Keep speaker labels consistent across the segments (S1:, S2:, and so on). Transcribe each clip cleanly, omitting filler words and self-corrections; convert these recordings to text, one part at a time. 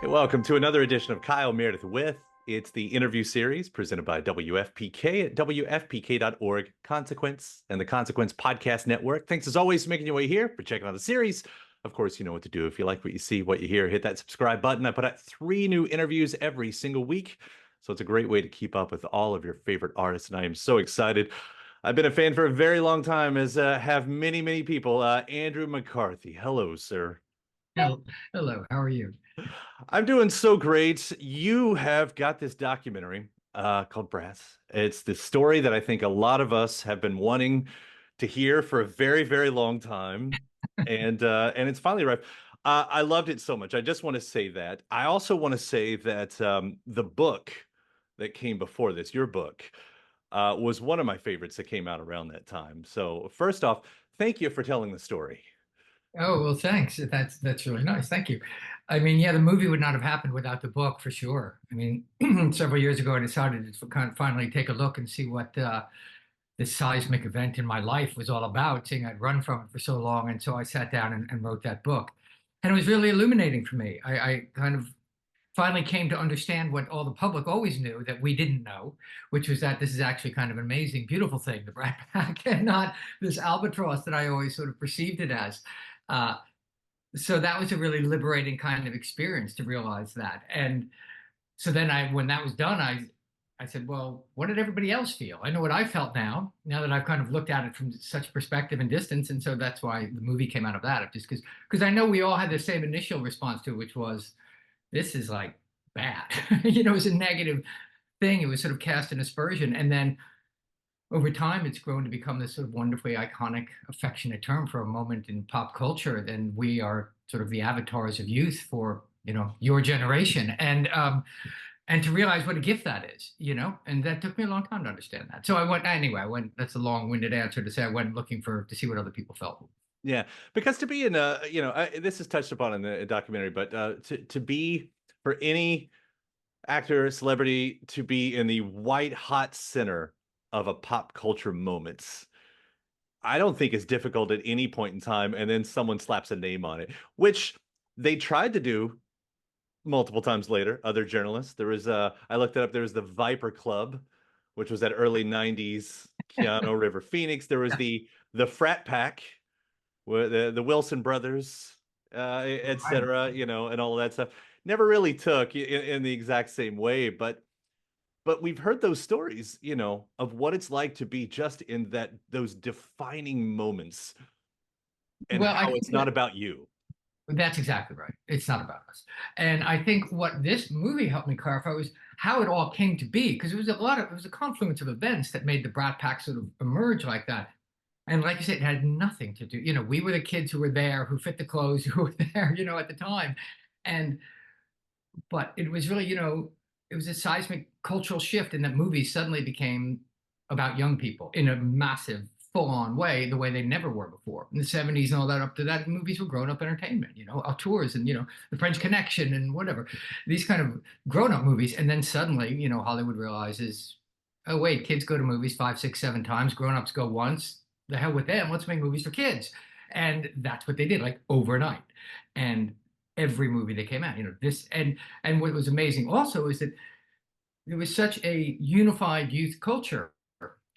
S1: Welcome to another edition of Kyle Meredith with. It's the interview series presented by WFPK at WFPK.org, Consequence, and the Consequence Podcast Network. Thanks as always for making your way here, for checking out the series. Of course, you know what to do. If you like what you see, what you hear, hit that subscribe button. I put out 3 new interviews every single week, so it's a great way to keep up with all of your favorite artists, and I am so excited. I've been a fan for a very long time, as have many, many people. Andrew McCarthy. Hello, sir.
S2: Hello, how are you?
S1: I'm doing so great. You have got this documentary called Brats. It's the story that I think a lot of us have been wanting to hear for a very, very long time, and it's finally arrived. I loved it so much. I just want to say that. I also want to say that the book that came before this, your book, was one of my favorites that came out around that time. So first off, thank you for telling the story.
S2: Oh, well, thanks. That's really nice. Thank you. I mean, yeah, the movie would not have happened without the book for sure. I mean, several years ago, I decided to kind of finally take a look and see what this seismic event in my life was all about, seeing I'd run from it for so long. And so I sat down and wrote that book. And it was really illuminating for me. I kind of finally came to understand what all the public always knew that we didn't know, which was that this is actually kind of an amazing, beautiful thing, the Brat Pack, and not this albatross that I always sort of perceived it as. Uh, so that was a really liberating kind of experience to realize that. And so then when that was done, I said, well, what did everybody else feel? I know what I felt now that I've kind of looked at it from such perspective and distance. And so that's why the movie came out of that, just because I know we all had the same initial response to it, which was, this is like bad. It was a negative thing. It was sort of cast an aspersion. And then over time, it's grown to become this sort of wonderfully iconic, affectionate term for a moment in pop culture. Then we are sort of the avatars of youth for, your generation. And to realize what a gift that is, and that took me a long time to understand that. So that's a long-winded answer to say I went looking to see what other people felt.
S1: Yeah, because to be in a, this is touched upon in the documentary, but to be for any actor, celebrity to be in the white hot center of a pop culture moment, I don't think is difficult at any point in time. And then someone slaps a name on it, which they tried to do multiple times later. Other journalists, I looked it up. There was the Viper Club, which was that early '90s Keanu River Phoenix. There was the Frat Pack the Wilson brothers,
S2: Right.
S1: etc., and all of that stuff. Never really took in the exact same way, but we've heard those stories, of what it's like to be just in those defining moments and
S2: Well, I
S1: how
S2: think
S1: it's not about you.
S2: that's exactly right. It's not about us. And I think what this movie helped me clarify was how it all came to be, because it was a confluence of events that made the Brat Pack sort of emerge like that. And like you said, it had nothing to do. We were the kids who were there, who fit the clothes, who were there, at the time. And but it was really, it was a seismic cultural shift in that movies suddenly became about young people in a massive, full-on way, the way they never were before. In the 70s and all that, up to that, movies were grown-up entertainment, auteurs and, The French Connection and whatever. These kind of grown-up movies. And then suddenly, Hollywood realizes, oh, wait, kids go to movies 5, 6, 7 times. Grown-ups go once. The hell with them. Let's make movies for kids. And that's what they did, like overnight. And every movie that came out, this and what was amazing also is that there was such a unified youth culture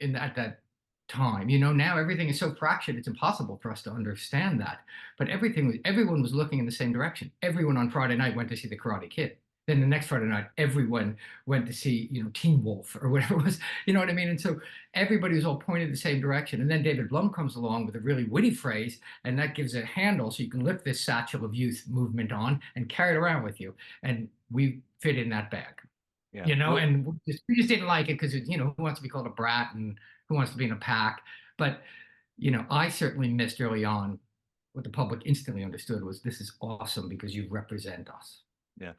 S2: at that time. Now everything is so fractured, it's impossible for us to understand that. But everyone was looking in the same direction. Everyone on Friday night went to see The Karate Kid. Then the next Friday night, everyone went to see, Teen Wolf or whatever it was. You know what I mean? And so everybody was all pointed the same direction. And then David Blum comes along with a really witty phrase, and that gives a handle so you can lift this satchel of youth movement on and carry it around with you. And we fit in that bag.
S1: Yeah.
S2: And we just didn't like it because, who wants to be called a brat and who wants to be in a pack? But, I certainly missed early on what the public instantly understood was this is awesome because you represent us.
S1: Yeah.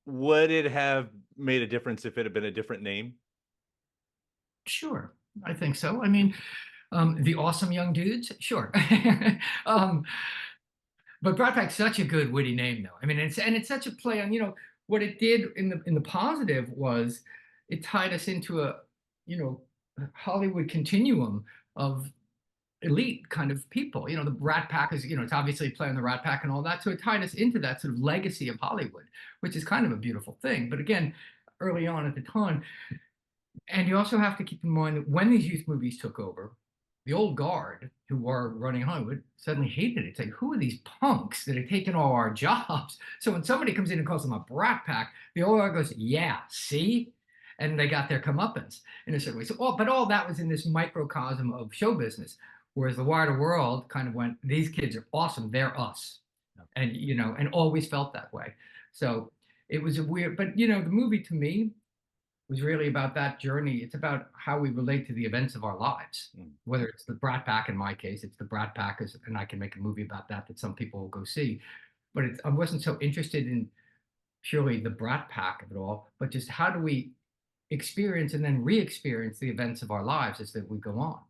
S1: Would it have made a difference if it had been a different name?
S2: Sure, I think so. I mean, the awesome young dudes, sure. um, but Brat Pack's such a good witty name, though. I mean, it's such a play on, what it did in the positive was it tied us into a Hollywood continuum of elite kind of people. The Brat Pack is, it's obviously playing the Rat Pack and all that. So it tied us into that sort of legacy of Hollywood, which is kind of a beautiful thing. But again, early on at the time, and you also have to keep in mind that when these youth movies took over, the old guard who were running Hollywood suddenly hated it. It's like, who are these punks that are taking all our jobs? So when somebody comes in and calls them a Brat Pack, the old guard goes, yeah, see? And they got their comeuppance in a certain way. So, but all that was in this microcosm of show business. Whereas the wider world kind of went, these kids are awesome, they're us. And, and always felt that way. So it was a weird, but, the movie to me was really about that journey. It's about how we relate to the events of our lives, whether it's the Brat Pack, in my case, it's the Brat Packers, and I can make a movie about that some people will go see. But I wasn't so interested in purely the Brat Pack of it all, but just how do we experience and then re-experience the events of our lives as that we go on.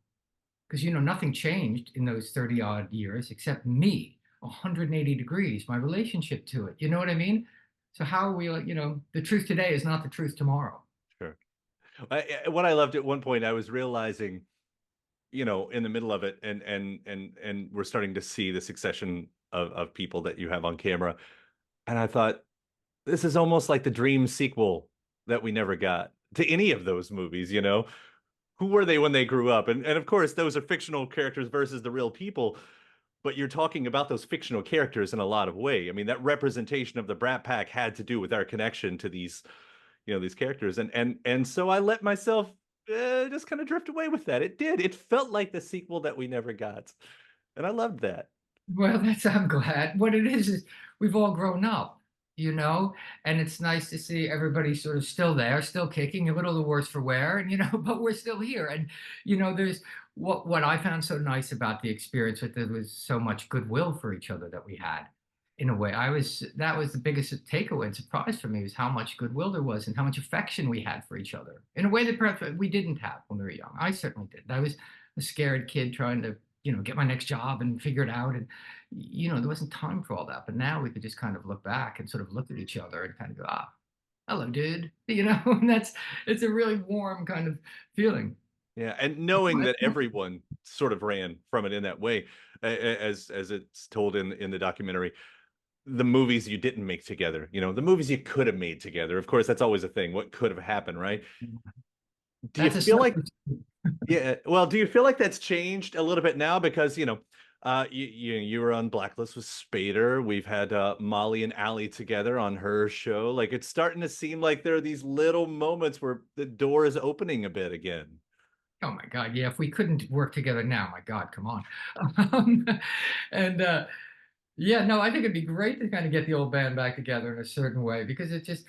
S2: Because, nothing changed in those 30 odd years except me, 180 degrees, my relationship to it. You know what I mean? So how are we, the truth today is not the truth tomorrow.
S1: Sure. What I loved at one point, I was realizing, in the middle of it, and we're starting to see the succession of people that you have on camera. And I thought, this is almost like the dream sequel that we never got to any of those movies. Who were they when they grew up? And of course, those are fictional characters versus the real people. But you're talking about those fictional characters in a lot of way. I mean, that representation of the Brat Pack had to do with our connection to these, these characters. And so I let myself just kind of drift away with that. It did. It felt like the sequel that we never got. And I loved that.
S2: Well, I'm glad. What it is we've all grown up, and it's nice to see everybody sort of still there, still kicking, a little the worse for wear, and but we're still here. And there's what I found so nice about the experience with it was so much goodwill for each other that we had. In a way, that was the biggest takeaway and surprise for me was how much goodwill there was and how much affection we had for each other in a way that perhaps we didn't have when we were young. I certainly did. I was a scared kid trying to get my next job and figure it out. And, there wasn't time for all that. But now we could just kind of look back and sort of look at each other and kind of go, hello, dude. And it's a really warm kind of feeling.
S1: Yeah. And knowing that everyone sort of ran from it in that way, as it's told in the documentary, the movies you didn't make together, the movies you could have made together. Of course, that's always a thing. What could have happened, right? Do you feel like yeah, well, do you feel like that's changed a little bit now? Because, you were on Blacklist with Spader. We've had Molly and Allie together on her show. Like, it's starting to seem like there are these little moments where the door is opening a bit again.
S2: Oh my God, yeah. If we couldn't work together now, my God, come on. And yeah, no, I think it'd be great to kind of get the old band back together in a certain way because it just,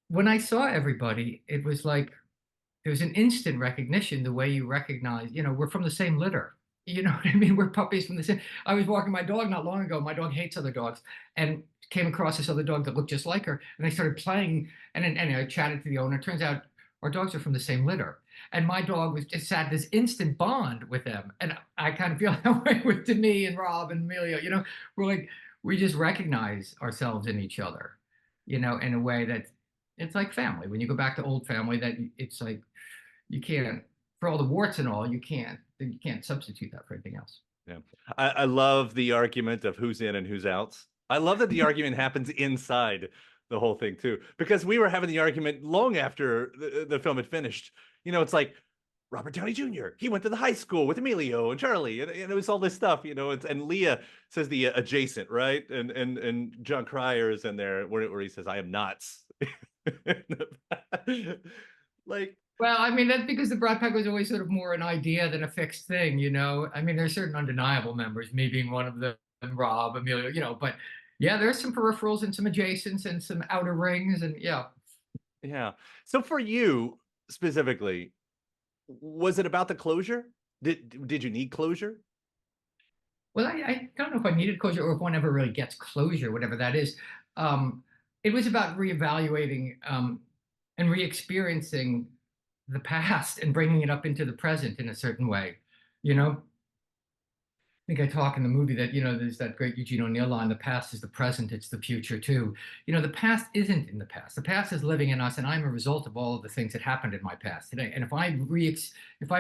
S2: when I saw everybody, it was like there was an instant recognition the way you recognize, we're from the same litter. You know what I mean? We're puppies from the same. I was walking my dog not long ago. My dog hates other dogs and came across this other dog that looked just like her. And they started playing. And I chatted to the owner. It turns out our dogs are from the same litter. And my dog was just had this instant bond with them. And I kind of feel that way with Demi and Rob and Emilio. We're like, we just recognize ourselves in each other, in a way that it's like family. When you go back to old family, that it's like, you can't, for all the warts and all, you can't substitute that for anything else.
S1: Yeah. I love the argument of who's in and who's out. I love that the argument happens inside the whole thing too, because we were having the argument long after the film had finished. It's like Robert Downey Jr. He went to the high school with Emilio and Charlie, and it was all this stuff, and Lea says the adjacent, right? And Jon Cryer is in there where he says, I am not. Like,
S2: well, I mean, that's because the Brat Pack was always sort of more an idea than a fixed thing, I mean, there's certain undeniable members, me being one of them, Rob, Emilio, but yeah, there's some peripherals and some adjacents and some outer rings, and yeah.
S1: Yeah. So for you specifically, was it about the closure? Did you need closure?
S2: Well, I don't know if I needed closure or if one ever really gets closure, whatever that is. It was about reevaluating and re-experiencing the past and bringing it up into the present in a certain way, think I talk in the movie that, there's that great Eugene O'Neill line, the past is the present, it's the future too. The past isn't in the past. The past is living in us, and I'm a result of all of the things that happened in my past today. And if I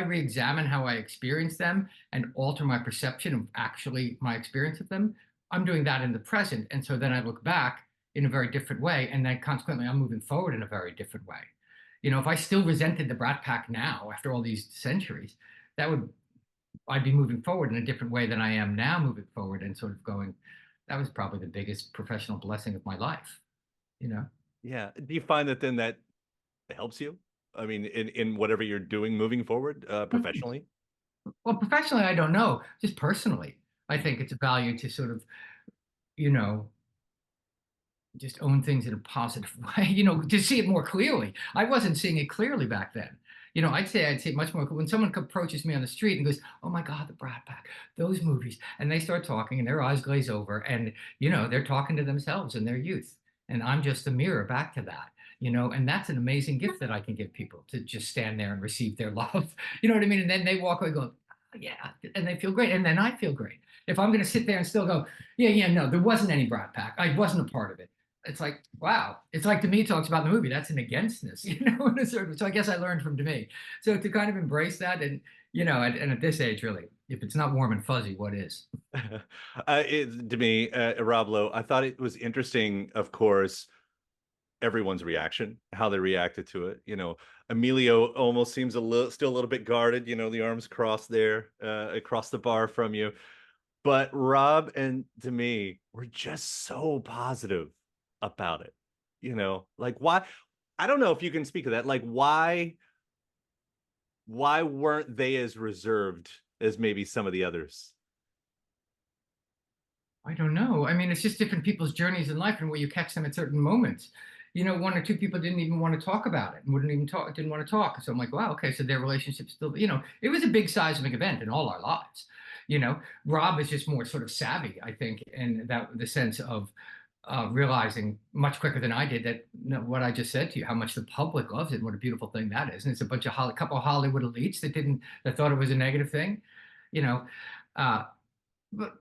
S2: re-examine how I experience them and alter my perception of actually my experience of them, I'm doing that in the present. And so then I look back in a very different way, and then consequently I'm moving forward in a very different way. If I still resented the Brat Pack now after all these centuries, that would I'd be moving forward in a different way than I am now moving forward, and sort of going, that was probably the biggest professional blessing of my life, you know?
S1: Yeah. Do you find that then that helps you? I mean, in whatever you're doing moving forward, professionally?
S2: Well, professionally, I don't know. Just personally, I think it's a value to sort of, you know, just own things in a positive way, to see it more clearly. I wasn't seeing it clearly back then. I'd say it much more when someone approaches me on the street and goes, "Oh my God, the Brat Pack, those movies," and they start talking and their eyes glaze over, and they're talking to themselves in their youth, and I'm just a mirror back to that. And that's an amazing gift that I can give people, to just stand there and receive their love. You know what I mean? And then they walk away going, "Oh, yeah," and they feel great, and then I feel great. If I'm going to sit there and still go, "Yeah, yeah, no, there wasn't any Brat Pack. I wasn't a part of it." It's like, wow. It's like Demi talks about in the movie. That's an againstness, in a certain. So I guess I learned from Demi. So to kind of embrace that, and and at this age, really, if it's not warm and fuzzy, what is?
S1: To me, Rob Lowe, I thought it was interesting, of course, everyone's reaction, how they reacted to it. Emilio almost seems still a little bit guarded, the arms crossed there, across the bar from you. But Rob and Demi were just so positive about it. Like, why? I don't know if you can speak of that. Like, why weren't they as reserved as maybe some of the others?
S2: I don't know. I mean, it's just different people's journeys in life and where you catch them at certain moments. One or two people didn't even want to talk about it, and wouldn't even talk, didn't want to talk. So I'm like, wow, okay, so their relationship still, it was a big seismic event in all our lives. Rob is just more sort of savvy, I think, in that the sense of realizing much quicker than I did that, what I just said to you, how much the public loves it, and what a beautiful thing that is. And it's a bunch of couple of Hollywood elites that thought it was a negative thing, you know. Uh, but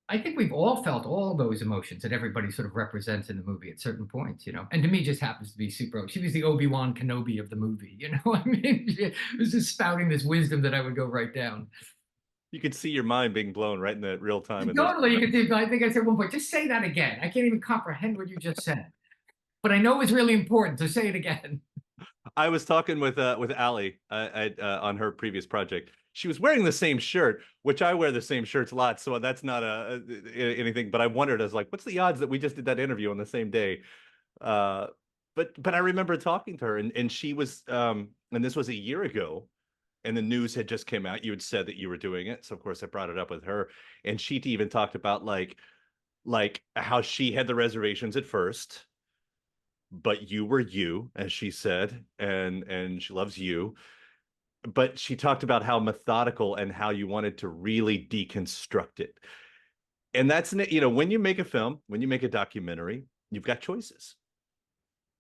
S2: I think we've all felt all those emotions that everybody sort of represents in the movie at certain points, And to me, just happens to be super. She was the Obi-Wan Kenobi of the movie, I mean, she was just spouting this wisdom that I would go right down.
S1: You could see your mind being blown right in the real time in those
S2: Totally, you
S1: moments.
S2: could do. I think I said at one point, just say that again. I can't even comprehend what you just said, but I know it's really important, so say it again.
S1: I was talking with Allie, on her previous project. She was wearing the same shirt, which I wear the same shirts a lot, so that's not anything. But I wondered, I was like, what's the odds that we just did that interview on the same day? Uh, but I remember talking to her, and she was, and this was a year ago, and the news had just came out. You had said that you were doing it, so of course I brought it up with her, and she even talked about like how she had the reservations at first, but you were you, as she said, and she loves you. But she talked about how methodical and how you wanted to really deconstruct it. And that's, when you make a film, when you make a documentary, you've got choices.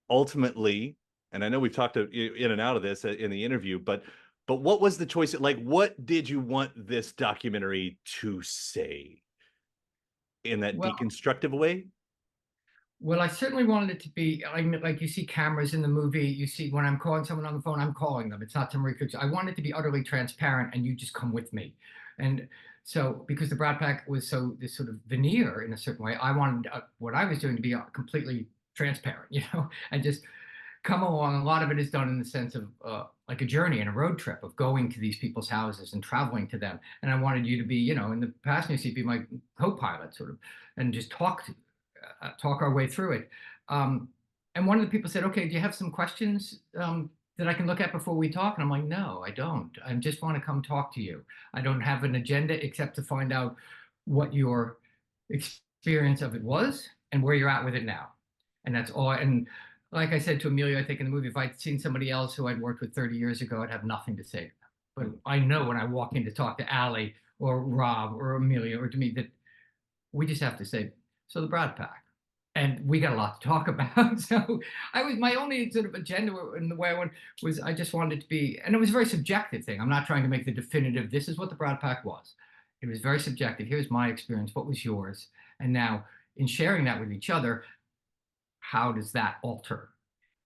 S1: Ultimately, and I know we've talked in and out of this in the interview, but what was the choice? Like, what did you want this documentary to say in that
S2: Well,
S1: deconstructive way?
S2: Well, I certainly wanted it to be, I mean, like you see cameras in the movie. You see when I'm calling someone on the phone, I'm calling them. It's not some recruits. I want it to be utterly transparent, and you just come with me. And so, because the Brat Pack was so this sort of veneer in a certain way, I wanted what I was doing to be completely transparent, and just come along. A lot of it is done in the sense of like a journey and a road trip of going to these people's houses and traveling to them. And I wanted you to be, in the passenger seat, be my co-pilot, sort of, and just talk our way through it. And one of the people said, "Okay, do you have some questions that I can look at before we talk?" And I'm like, "No, I don't. I just want to come talk to you. I don't have an agenda except to find out what your experience of it was and where you're at with it now." And that's all. And like I said to Emilio, I think in the movie, if I'd seen somebody else who I'd worked with 30 years ago, I'd have nothing to say to them. But I know when I walk in to talk to Allie or Rob or Emilio or to me that we just have to say, "So the Brad Pack." And we got a lot to talk about. So my only sort of agenda in the way I went was I just wanted it to be, and it was a very subjective thing. I'm not trying to make the definitive, this is what the Brad Pack was. It was very subjective. Here's my experience. What was yours? And now, in sharing that with each other, how does that alter?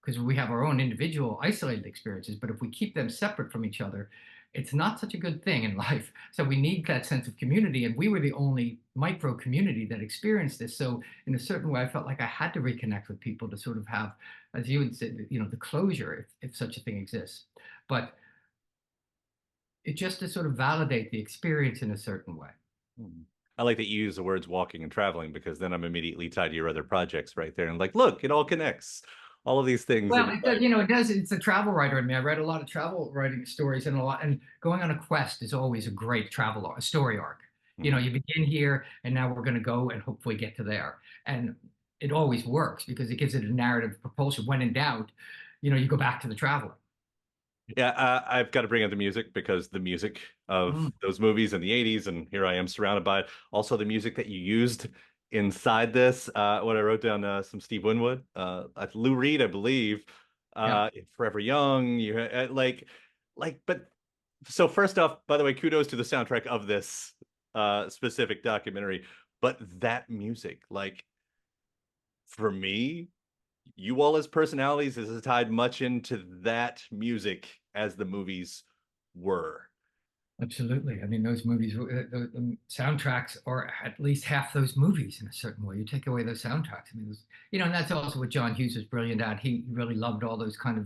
S2: Because we have our own individual isolated experiences, but if we keep them separate from each other, it's not such a good thing in life. So we need that sense of community. And we were the only micro community that experienced this. So in a certain way, I felt like I had to reconnect with people to sort of have, as you would say, the closure, if such a thing exists. But it just to sort of validate the experience in a certain way.
S1: I like that you use the words walking and traveling, because then I'm immediately tied to your other projects right there. And like, look, it all connects. All of these things.
S2: Well, it does, it does. It's a travel writer in me. I read a lot of travel writing stories and going on a quest is always a great a story arc. You begin here and now we're going to go and hopefully get to there. And it always works because it gives it a narrative propulsion. When in doubt, you go back to the traveler.
S1: Yeah, I've got to bring up the music, because the music of those movies in the 80s, and here I am surrounded by it. Also, the music that you used inside this, when I wrote down some Steve Winwood, Lou Reed, I believe, Forever Young. You but so first off, by the way, kudos to the soundtrack of this specific documentary. But that music, like, for me, you all as personalities is tied much into that music as the movies were.
S2: Absolutely. I mean, those movies, the soundtracks are at least half those movies in a certain way. You take away those soundtracks. I mean, and that's also what John Hughes was brilliant at. He really loved all those kind of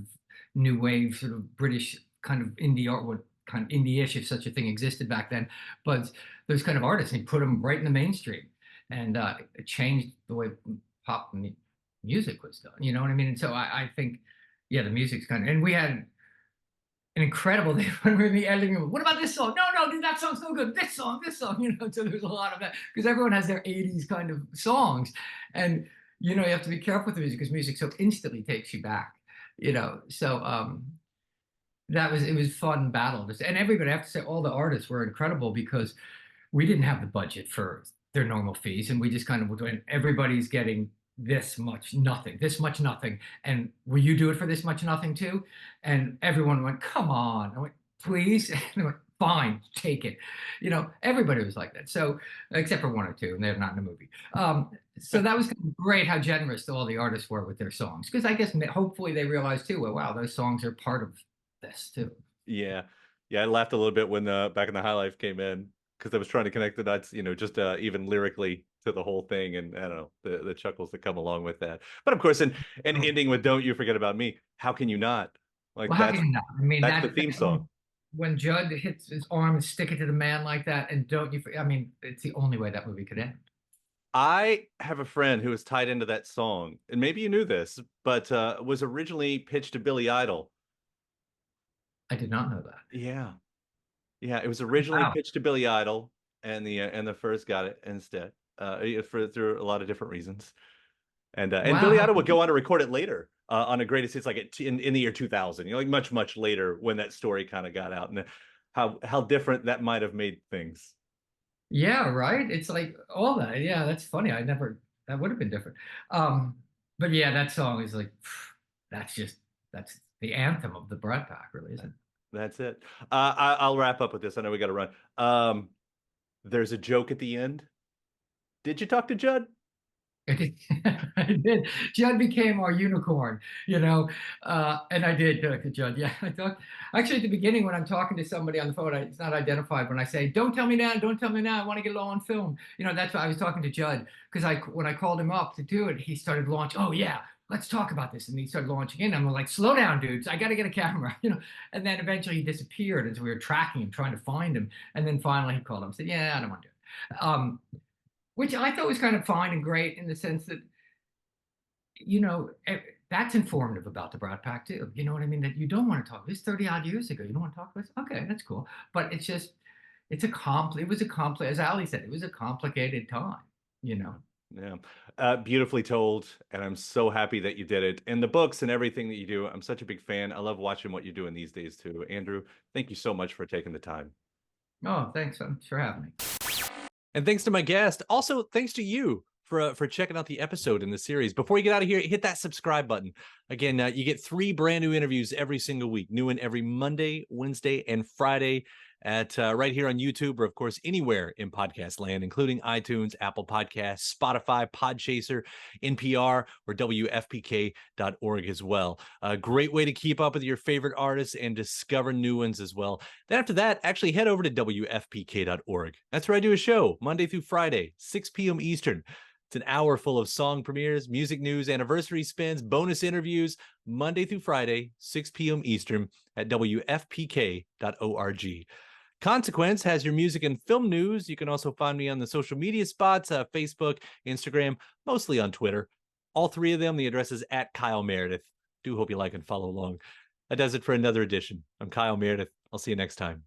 S2: new wave, sort of British kind of indie art, what kind of indie-ish, if such a thing existed back then. But those kind of artists, he put them right in the mainstream, and it changed the way pop music was done. You know what I mean? And so I think, yeah, the music's kind of, and we had an incredible thing when we were in the editing room. What about this song? No, dude, that song's no good. This song. So there's a lot of that because everyone has their 80s kind of songs. And, you have to be careful with the music because music so instantly takes you back, So it was fun battle. And everybody, I have to say, all the artists were incredible because we didn't have the budget for their normal fees. And we just kind of were doing, everybody's getting this much nothing. And will you do it for this much nothing too? And everyone went, come on. I went, please. And they went, fine, take it. Everybody was like that. So except for one or two, and they're not in the movie. So that was great how generous all the artists were with their songs. Because I guess hopefully they realized too, well, wow, those songs are part of this too.
S1: Yeah. I laughed a little bit when Back in the High Life came in, because I was trying to connect the dots, just even lyrically to the whole thing, and I don't know, the chuckles that come along with that. But of course, and ending with "Don't You Forget About Me." How can you not? Like,
S2: well, how can you not? I mean,
S1: that's the theme song.
S2: When Judd hits his arm and stick it to the man like that, and don't you? I mean, it's the only way that movie could end.
S1: I have a friend who was tied into that song, and maybe you knew this, but was originally pitched to Billy Idol.
S2: I did not know that.
S1: Yeah, it was originally pitched to Billy Idol, and the first got it instead, through a lot of different reasons. And Billy Idol would go on to record it later on a greatest hits, like in the year 2000, like much later, when that story kind of got out, and how different that might have made things.
S2: Yeah, right. It's like all that. Yeah, that's funny. That would have been different. But yeah, that song is like, that's the anthem of the Brat Pack, really, isn't it?
S1: That's it. I'll wrap up with this. I know we got to run. There's a joke at the end. Did you talk to Judd?
S2: I did. Judd became our unicorn, and I did talk to Judd. Yeah, I talked. Actually, at the beginning, when I'm talking to somebody on the phone, it's not identified. When I say, "Don't tell me now, don't tell me now," I want to get it all on film. That's why I was talking to Judd, because when I called him up to do it, he started launching. Oh yeah, let's talk about this, and he started launching in. I'm like, slow down, dudes. I got to get a camera, And then eventually he disappeared as we were tracking him, trying to find him. And then finally he called him and said, "Yeah, I don't want to do it." Which I thought was kind of fine and great in the sense that, that's informative about the Brat Pack too. You know what I mean? That you don't want to talk. This 30 odd years ago, you don't want to talk about this? Okay, that's cool. But it was as Ali said, it was a complicated time,
S1: Yeah. Beautifully told. And I'm so happy that you did it. And the books and everything that you do, I'm such a big fan. I love watching what you're doing these days too. Andrew, thank you so much for taking the time.
S2: Oh, thanks for having me.
S1: And thanks to my guest. Also, thanks to you for checking out the episode in the series. Before you get out of here, hit that subscribe button. Again, you get 3 brand new interviews every single week. New one every Monday, Wednesday, and Friday. at right here on YouTube, or of course anywhere in podcast land, including iTunes, Apple Podcasts, Spotify, Podchaser, NPR, or WFPK.org as well. A great way to keep up with your favorite artists and discover new ones as well. Then after that, actually head over to WFPK.org. That's where I do a show Monday through Friday, 6 p.m. Eastern. It's an hour full of song premieres, music news, anniversary spins, bonus interviews, Monday through Friday, 6 p.m. Eastern at WFPK.org. Consequence has your music and film news. You can also find me on the social media spots, Facebook, Instagram, mostly on Twitter. All three of them, the address is at Kyle Meredith. Do hope you like and follow along. That does it for another edition. I'm Kyle Meredith. I'll see you next time.